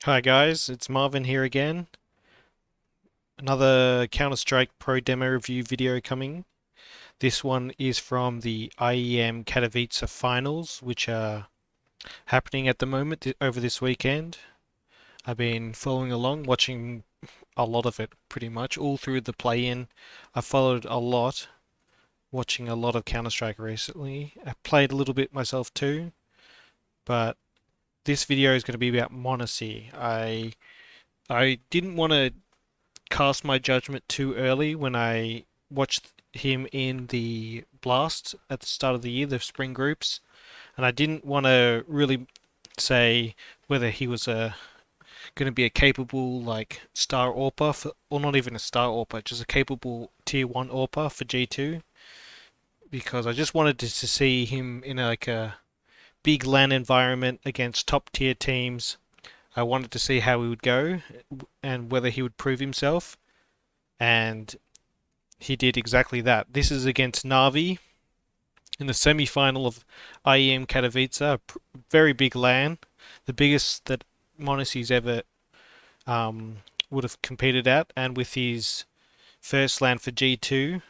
Hi guys, it's Marvin here again. Another Counter-Strike Pro demo review video coming. This one is from the IEM Katowice finals, which are happening at the moment over this weekend. I've been following along, watching a lot of it pretty much, all through the play-in. I followed a lot, watching a lot of Counter-Strike recently. I played a little bit myself too, but this video is going to be about mONESY. I didn't want to cast my judgment too early when I watched him in the Blast at the start of the year, the spring groups, and I didn't want to really say whether he was going to be a capable like star AWPer for, or not even a star AWPer, just a capable tier one AWPer for G2, because I just wanted to see him in like a big LAN environment against top tier teams. I wanted to see how he would go and whether he would prove himself, and he did exactly that. This is against NAVI in the semi-final of IEM Katowice, a very big LAN, the biggest that mONESY's ever um, would have competed at, and with his first LAN for G2,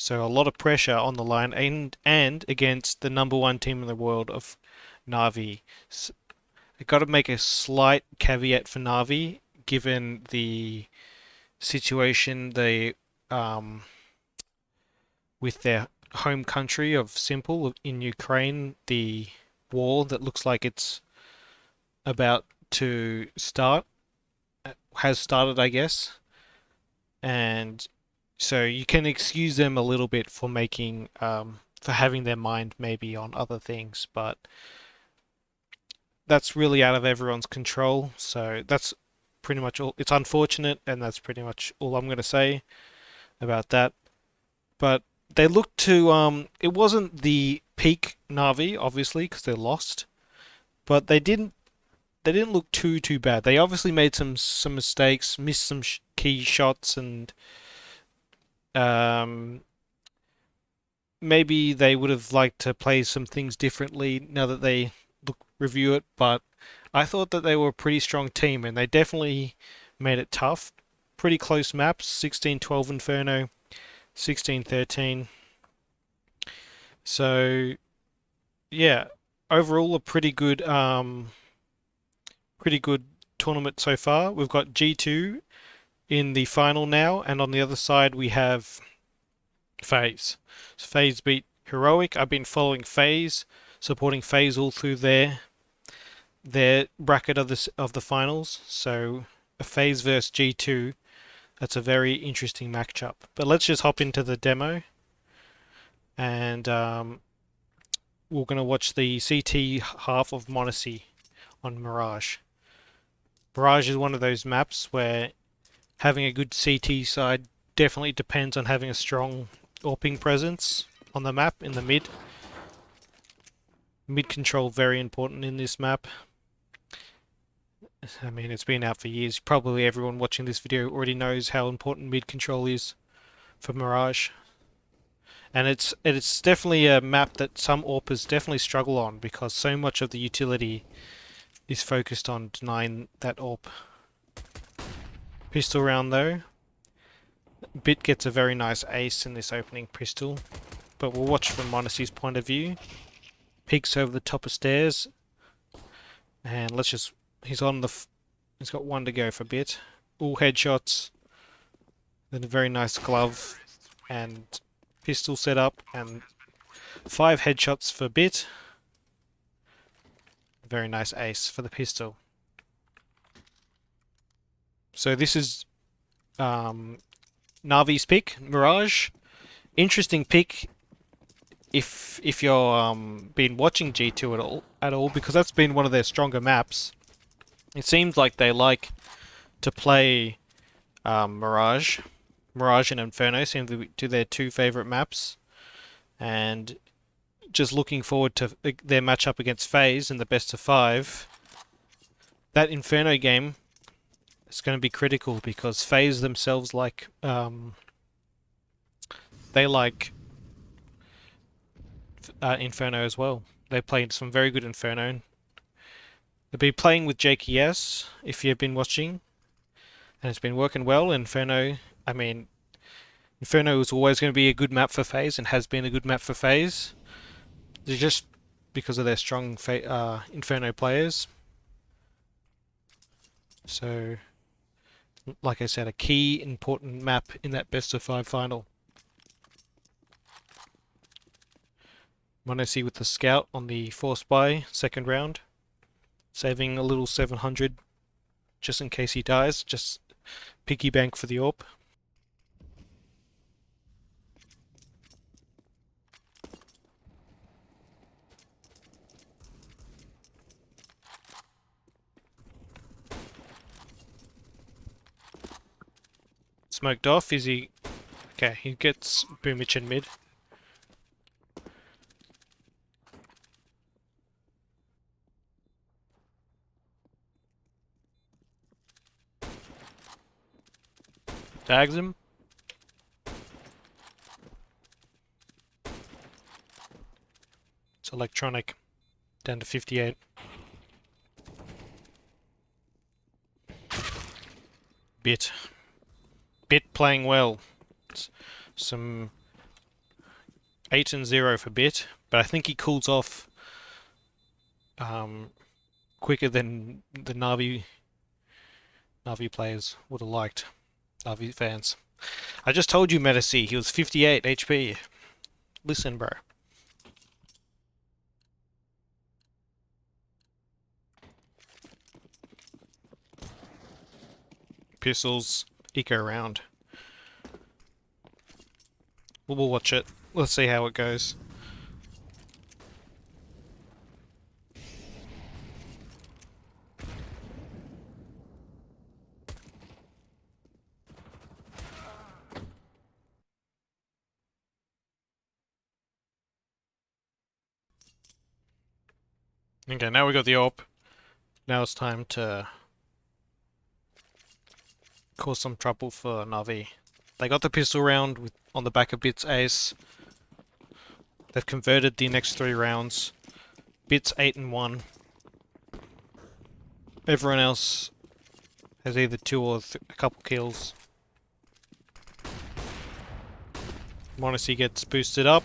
so a lot of pressure on the line, and against the number one team in the world of NAVI. So I got to make a slight caveat for NAVI, given the situation they um, with their home country of Simple in Ukraine, the war that looks like it's about to start has started, I guess, and so you can excuse them a little bit for making for having their mind maybe on other things, but that's really out of everyone's control. So that's pretty much all. It's unfortunate, and that's pretty much all I'm going to say about that. But they looked to it wasn't the peak Navi obviously because they lost, but they didn't look too bad. They obviously made some mistakes, missed some key shots, and um, maybe they would have liked to play some things differently now that they review it. But I thought that they were a pretty strong team, and they definitely made it tough. Pretty close maps: 16-12 Inferno, 16-13. So yeah, overall a pretty good tournament so far. We've got G2 in the final now, and on the other side we have FaZe. So FaZe beat Heroic. I've been following FaZe, supporting FaZe all through their bracket of the finals. So a FaZe versus G2. That's a very interesting matchup. But let's just hop into the demo, and we're going to watch the CT half of mONESY on Mirage. Mirage is one of those maps where having a good CT side definitely depends on having a strong AWPing presence on the map in the mid. Mid control very important in this map. I mean, it's been out for years. Probably everyone watching this video already knows how important mid control is for Mirage. And it's definitely a map that some AWPers definitely struggle on because so much of the utility is focused on denying that AWP. Pistol round though. Bit gets a very nice ace in this opening pistol, but we'll watch from mONESY's point of view. Peeks over the top of stairs, and let's just. He's on the. He's got one to go for Bit. All headshots. Then a very nice glove and pistol setup, and 5 headshots for Bit. Very nice ace for the pistol. So this is Navi's pick, Mirage. Interesting pick if you're been watching G2 at all because that's been one of their stronger maps. It seems like they like to play Mirage. Mirage and Inferno seem to be their two favorite maps, and just looking forward to their matchup against FaZe in the best of 5. That Inferno game is going to be critical because FaZe themselves they like Inferno as well. They played some very good Inferno. They've been playing with JKS, if you've been watching, and it's been working well. Inferno, I mean, Inferno is always going to be a good map for FaZe and has been a good map for FaZe. They're just because of their strong Inferno players. So, like I said, a key important map in that best of 5 final. mONESY with the scout on the force buy, second round. Saving a little 700 just in case he dies. Just piggy bank for the AWP. Smoked off. Is he... Okay, he gets Boomich in mid. Tags him. It's electronic. Down to 58. Bit playing well. Some 8 and 0 for Bit, but I think he cools off quicker than the NAVI players would have liked. NAVI fans. I just told you, mONESY, he was 58 HP. Listen, bro. Pistols, eco round. We'll watch it. Let's see how it goes. Okay, now we got the AWP. Now it's time to cause some trouble for NAVI. They got the pistol round on the back of Bit's ace. They've converted the next 3 rounds. Bit's 8 and 1. Everyone else has either 2 or a couple kills. mONESY gets boosted up.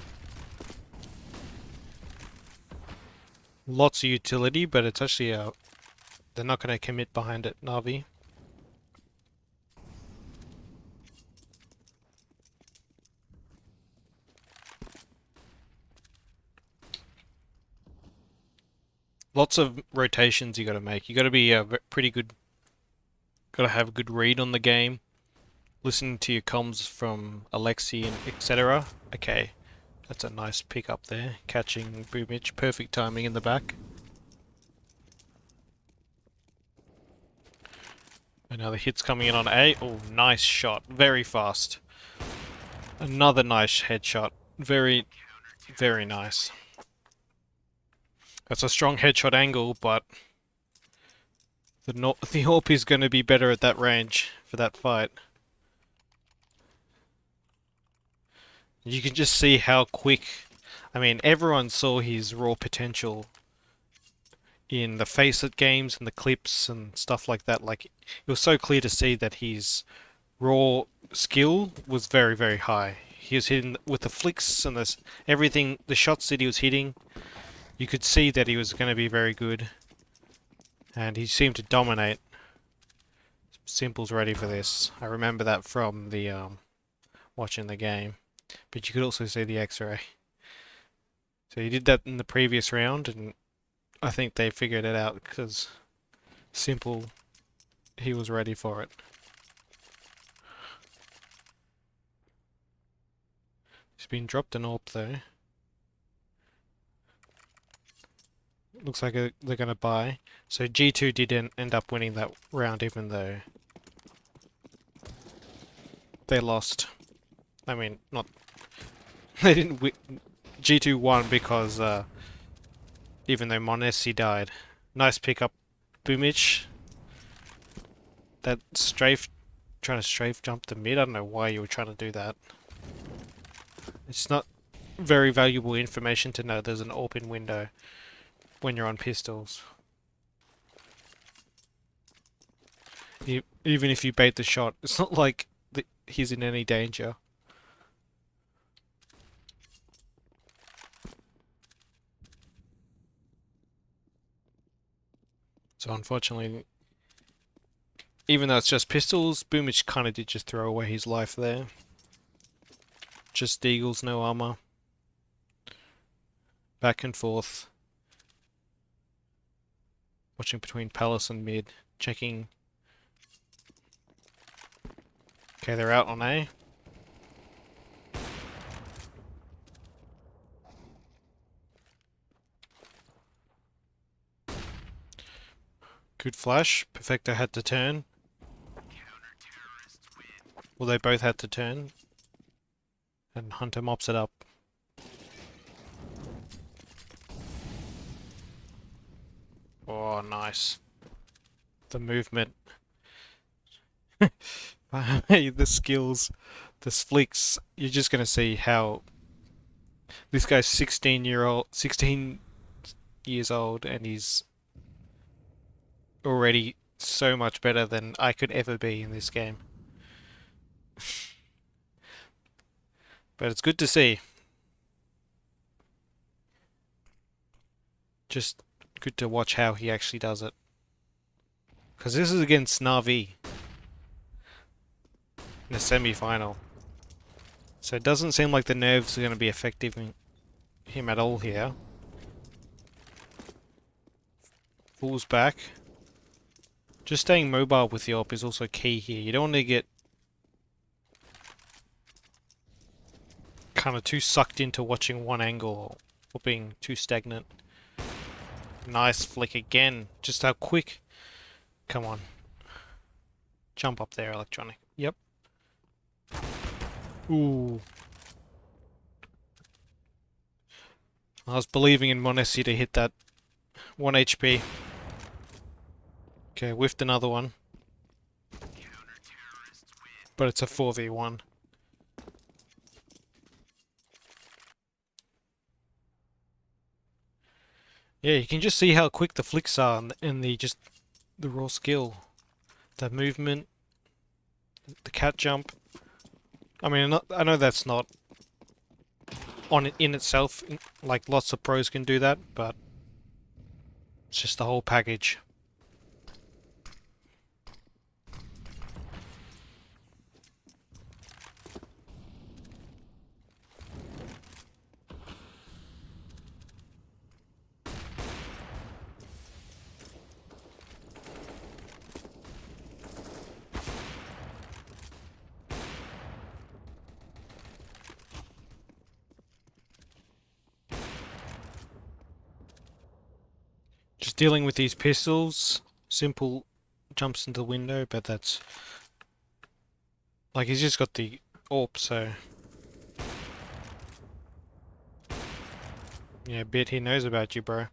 Lots of utility, but it's actually they're not going to commit behind it, NAVI. Lots of rotations you got to make. You got to be pretty good. Got to have a good read on the game. Listening to your comms from Alexi and etc. Okay, that's a nice pick up there. Catching Boomich, perfect timing in the back. Another hit's coming in on A. Oh, nice shot. Very fast. Another nice headshot. Very, very nice. That's a strong headshot angle, but the AWP is going to be better at that range for that fight. You can just see how quick... I mean, everyone saw his raw potential in the Faceit games and the clips and stuff like that. Like, it was so clear to see that his raw skill was very, very high. He was hitting with the flicks and everything, the shots that he was hitting. You could see that he was going to be very good. And he seemed to dominate. Simple's ready for this. I remember that from the watching the game. But you could also see the X-ray. So he did that in the previous round, and I think they figured it out because Simple, he was ready for it. He's been dropped an AWP though. Looks like they're going to buy. So G2 didn't end up winning that round even though they lost. I mean, not... They didn't win. G2 won because even though mONESY died. Nice pickup, Boomich. That strafe, trying to strafe jump the mid. I don't know why you were trying to do that. It's not very valuable information to know there's an AWP window when you're on pistols. Even if you bait the shot, it's not like he's in any danger. So unfortunately, even though it's just pistols, Boomich kind of did just throw away his life there. Just deagles, no armor. Back and forth. Watching between Palace and mid. Checking. Okay, they're out on A. Good flash. Perfecto had to turn. Well, they both had to turn. And Hunter mops it up. Oh, nice. The movement. The skills. The flicks. You're just gonna see how this guy's 16 years old, and he's already so much better than I could ever be in this game. But it's good to see. Just good to watch how he actually does it. Because this is against NAVI in a semi-final. So it doesn't seem like the nerves are going to be affecting him at all here. Falls back. Just staying mobile with the AWP is also key here. You don't want to get kind of too sucked into watching one angle or being too stagnant. Nice flick again. Just how quick. Come on. Jump up there, electronic. Yep. Ooh. I was believing in mONESY to hit that 1 HP. Okay, whiffed another one. But it's a 4v1. Yeah, you can just see how quick the flicks are and the raw skill. The movement, the cat jump. I mean, I know that's not in itself, like lots of pros can do that, but it's just the whole package. Just dealing with these pistols, simple jumps into the window, but that's like he's just got the AWP, so yeah, bit he knows about you, bro.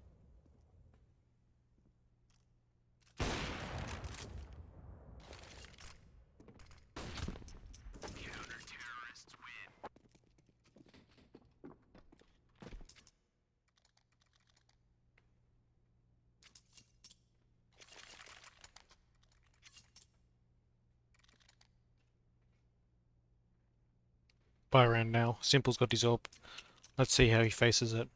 Buy around now. Simple's got his AWP. Let's see how he faces it.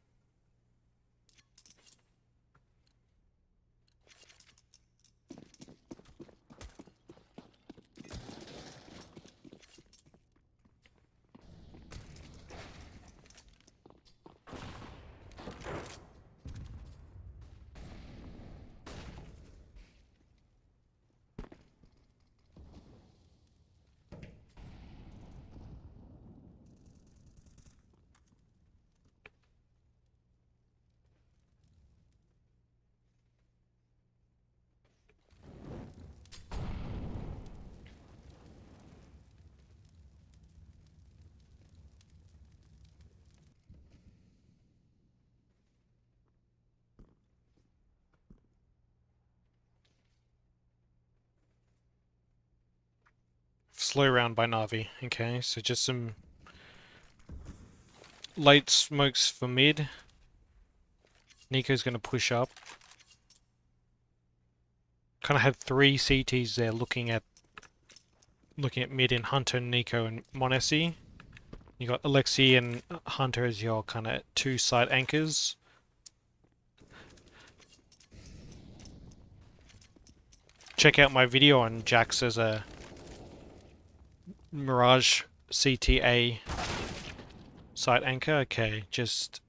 Slow round by Navi. Okay, so just some light smokes for mid. Nico's gonna push up. Kind of had three CTs there looking at mid in Hunter, Nico, and mONESY. You got Alexi and Hunter as your kind of two side anchors. Check out my video on Jax as a Mirage CTA side anchor. Okay, just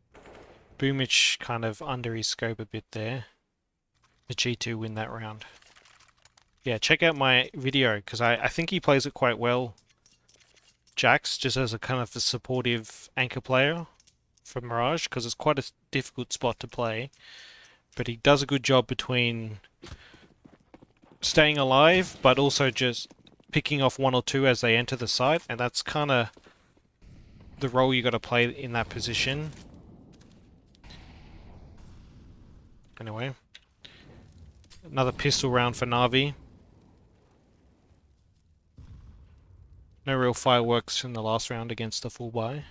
Boomich kind of under his scope a bit there. The G2 win that round. Yeah, check out my video, because I think he plays it quite well. Jax, just as a kind of a supportive anchor player for Mirage, because it's quite a difficult spot to play. But he does a good job between staying alive, but also just picking off one or two as they enter the site, and that's kind of the role you got to play in that position. Anyway, another pistol round for NAVI. No real fireworks in the last round against the full buy.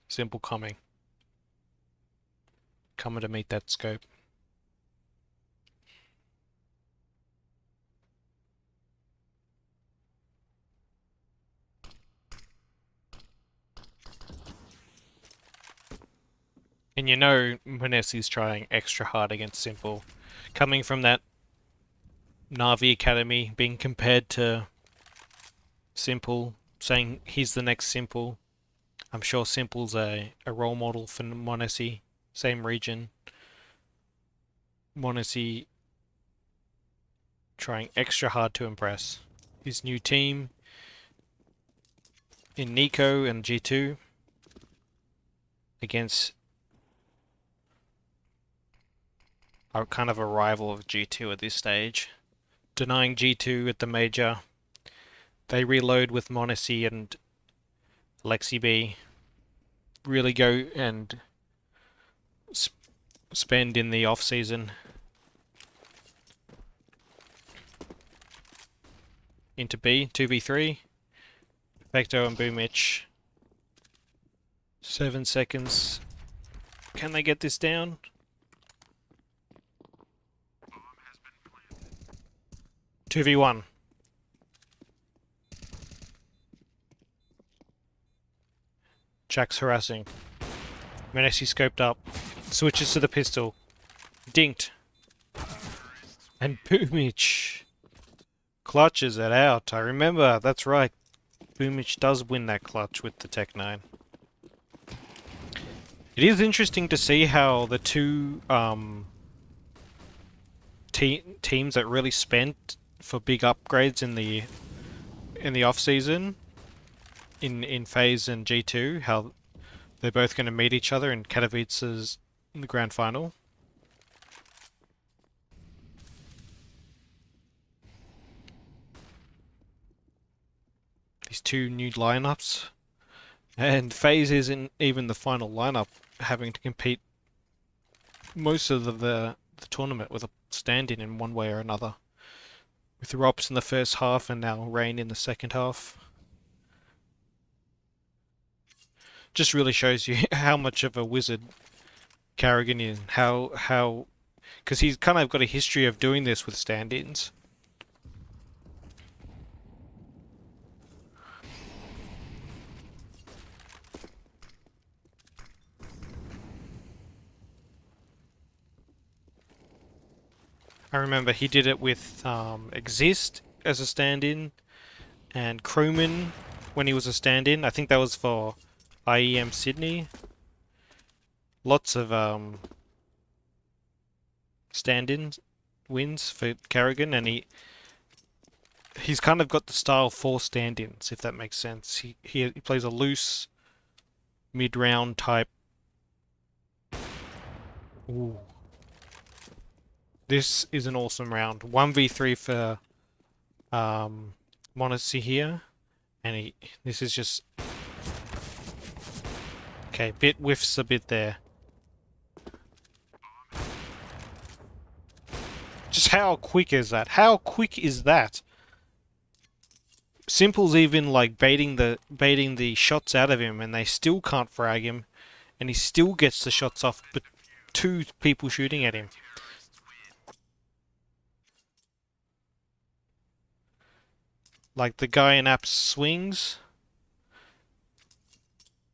Simple coming. Coming to meet that scope. And you know mONESY's trying extra hard against Simple. Coming from that NAVI Academy, being compared to Simple, saying he's the next Simple. I'm sure Simple's a role model for mONESY, same region. mONESY trying extra hard to impress. His new team in Nico and G2 against are kind of a rival of G2 at this stage. Denying G2 at the major. They reload with mONESY and Lexi B. Really go and spend in the off-season. Into B, 2v3. Vecto and Boomich. 7 seconds. Can they get this down? Two v one. Jack's harassing. mONESY scoped up. Switches to the pistol. Dinked. And Boomich clutches it out. I remember, that's right. Boomich does win that clutch with the Tech 9. It is interesting to see how the two teams that really spent for big upgrades in the off season in FaZe and G2, how they're both going to meet each other in Katowice's in the grand final. These two new lineups, and FaZe isn't even the final lineup, having to compete most of the tournament with a stand-in in one way or another. With Rops in the first half and now Rain in the second half. Just really shows you how much of a wizard Carrigan is. How because he's kind of got a history of doing this with stand-ins. I remember he did it with Exist as a stand-in, and Crewman when he was a stand-in. I think that was for IEM Sydney. Lots of stand-in wins for Carrigan, and he's kind of got the style for stand-ins, if that makes sense. He plays a loose mid-round type. Ooh. This is an awesome round. 1v3 for mONESY here. And this is just... Okay, bit whiffs a bit there. Just how quick is that? How quick is that? Simple's even like baiting the shots out of him, and they still can't frag him, and he still gets the shots off, but two people shooting at him. Like the guy in Apps swings.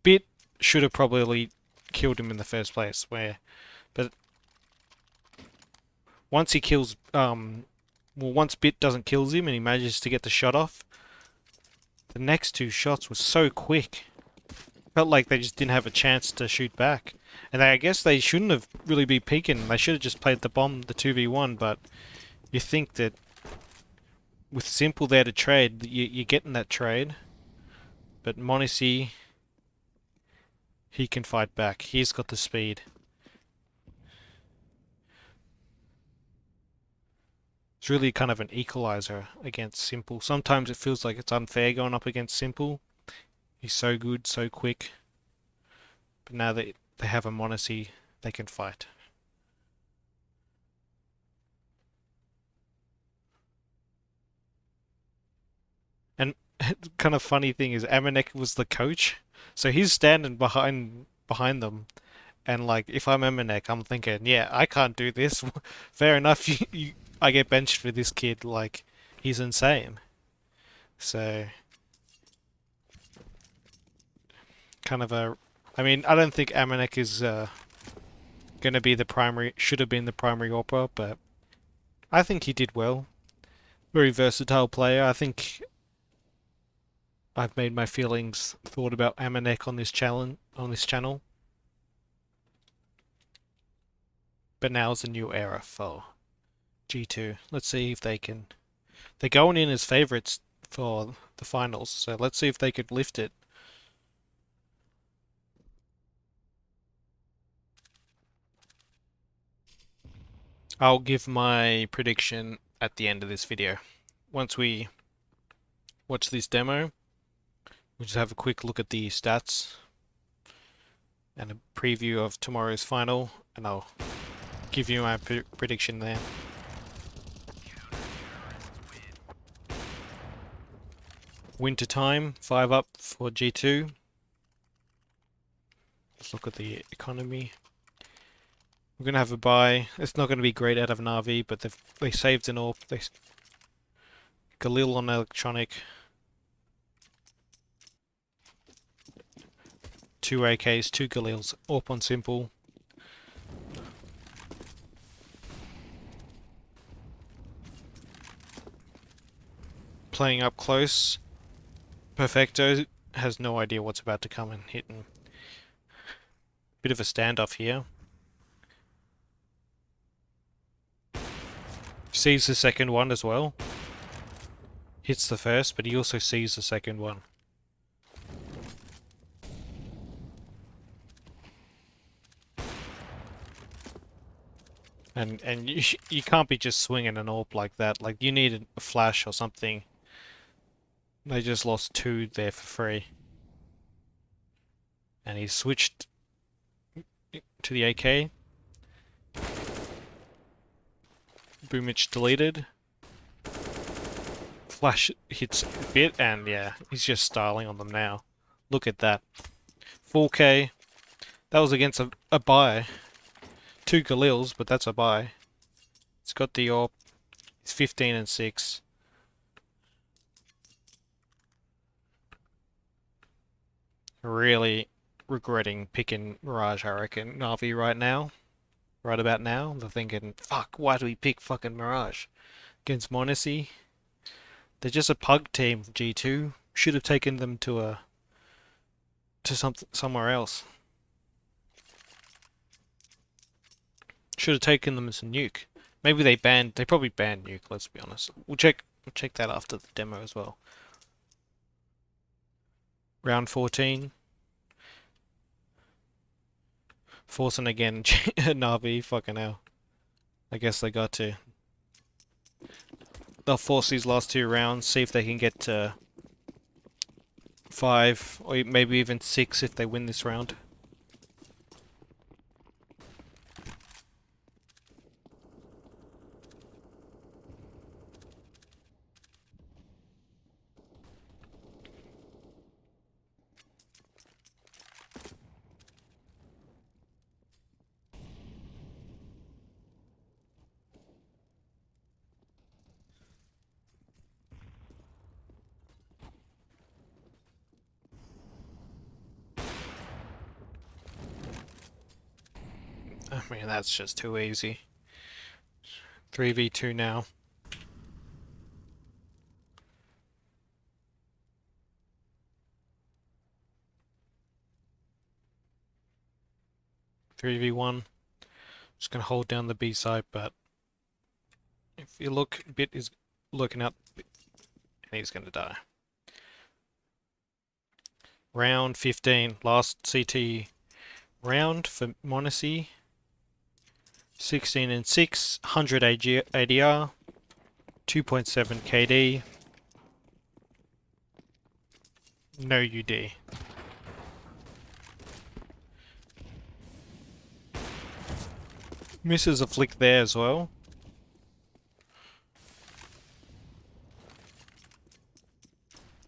Bit should have probably killed him in the first place. But once he kills, once Bit doesn't kill him and he manages to get the shot off, the next two shots were so quick. Felt like they just didn't have a chance to shoot back. And I guess they shouldn't have really been peeking. They should have just played the bomb, the 2v1, but you think that with Simple there to trade, you're getting that trade. But mONESY, he can fight back. He's got the speed. It's really kind of an equalizer against Simple. Sometimes it feels like it's unfair going up against Simple. He's so good, so quick. But now that they have a mONESY, they can fight. And kind of funny thing is Amanek was the coach, so he's standing behind them. And like, if I'm Amanek, I'm thinking, yeah, I can't do this. Fair enough, I get benched for this kid. Like, he's insane. So, kind of a. I mean, I don't think Amanek is going to be the primary. Should have been the primary AWPer, but I think he did well. Very versatile player. I think I've made my feelings thought about Amanek on this channel. But now is a new era for G2. Let's see if they can. They're going in as favourites for the finals, so let's see if they could lift it. I'll give my prediction at the end of this video. Once we watch this demo, we'll just have a quick look at the stats and a preview of tomorrow's final, and I'll give you my prediction there. Winter time, 5 up for G2. Let's look at the economy. We're going to have a buy. It's not going to be great out of NAVI, but they saved an AWP. Galil on electronic. 2 AKs, 2 Galils. AWP on simple. Playing up close. Perfecto has no idea what's about to come and hit him. Bit of a standoff here. Sees the second one as well. Hits the first, but he also sees the second one. And you can't be just swinging an AWP like that. Like, you need a flash or something. They just lost 2 there for free. And he switched to the AK. Boomich deleted. Flash hits a bit, and yeah, he's just styling on them now. Look at that. 4K. That was against a buy. 2 Galils, but that's a buy. It's got the AWP. It's 15 and 6. Really regretting picking Mirage, I reckon, Navi right now. Right about now. They're thinking, fuck, why do we pick fucking Mirage against mONESY? They're just a pug team, G2. Should have taken them to somewhere else. Should have taken them as a nuke. Maybe they probably banned nuke, let's be honest. We'll check that after the demo as well. Round 14. Forcing again, Navi, fucking hell. I guess they got to. They'll force these last 2 rounds, see if they can get to 5, or maybe even 6 if they win this round. I mean, that's just too easy. 3v2 now. Three v one. Just gonna hold down the B side, but if you look, Bit is looking up, and he's gonna die. Round 15, last CT round for mONESY. 16 and 6, 100 ADR, 2.7 KD, no UD. Misses a flick there as well.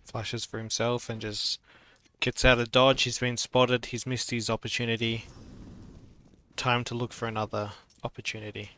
Flashes for himself and just gets out of dodge. He's been spotted. He's missed his opportunity. Time to look for another opportunity.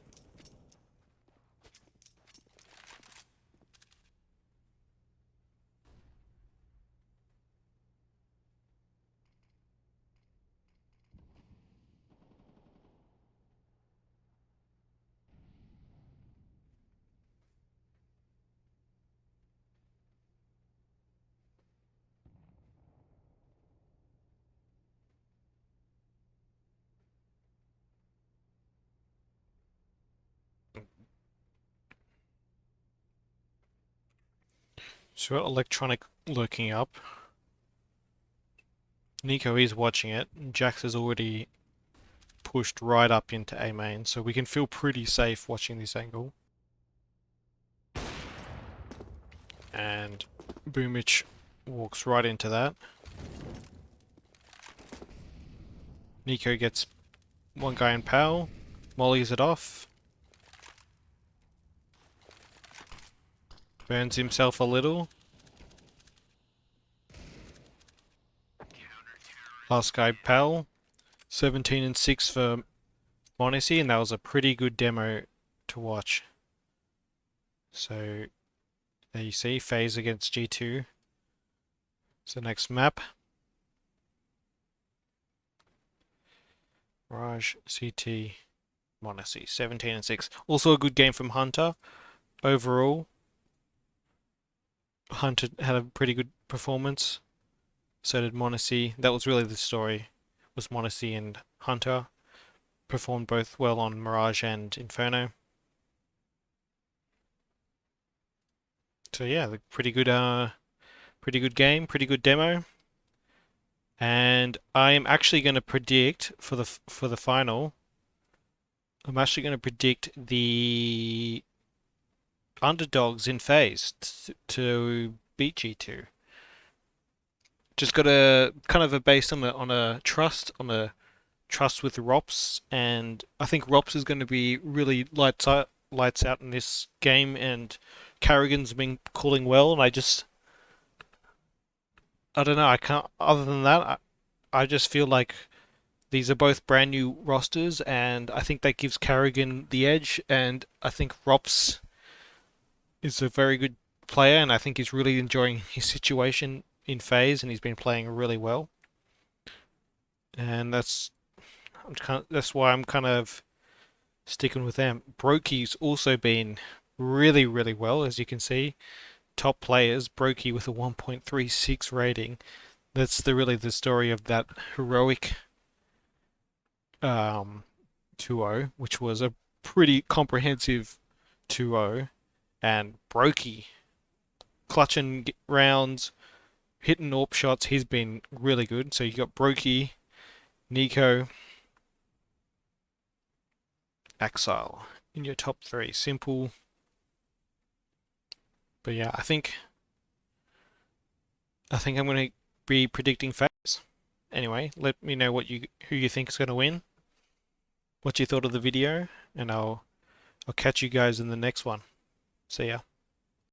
So got electronic lurking up. Nico is watching it. Jax has already pushed right up into A main, so we can feel pretty safe watching this angle. And Boomich walks right into that. Nico gets one guy in PAL, mollies it off. Burns himself a little. Last guy PAL. 17 and 6 for mONESY, and that was a pretty good demo to watch. So there you see, FaZe against G2. So next map. Mirage, CT, mONESY, 17 and 6. Also a good game from Hunter. Overall, Hunter had a pretty good performance. So did mONESY. That was really the story, was mONESY and Hunter. Performed both well on Mirage and Inferno. So yeah, pretty good game, pretty good demo. And I am actually going to predict for the final. I'm actually going to predict the underdogs in FaZe to beat G2. Just got a kind of a base on a trust with Rops, and I think Rops is going to be really lights out in this game, and Carrigan's been calling well, and I don't know, I can't, other than that, I just feel like these are both brand new rosters, and I think that gives Carrigan the edge, and I think Rops is a very good player, and I think he's really enjoying his situation in FaZe, and he's been playing really well. And that's why I'm kind of sticking with them. Brokey's also been really, really well, as you can see. Top players, Brokey with a 1.36 rating. That's really the story of that heroic 2-0, which was a pretty comprehensive 2-0. And Brokey clutching rounds, hitting AWP shots. He's been really good. So you got Brokey, Nico, Axile in your top three. Simple. But yeah, I think I'm going to be predicting FaZe. Anyway, let me know who you think is going to win. What you thought of the video, and I'll catch you guys in the next one. See ya.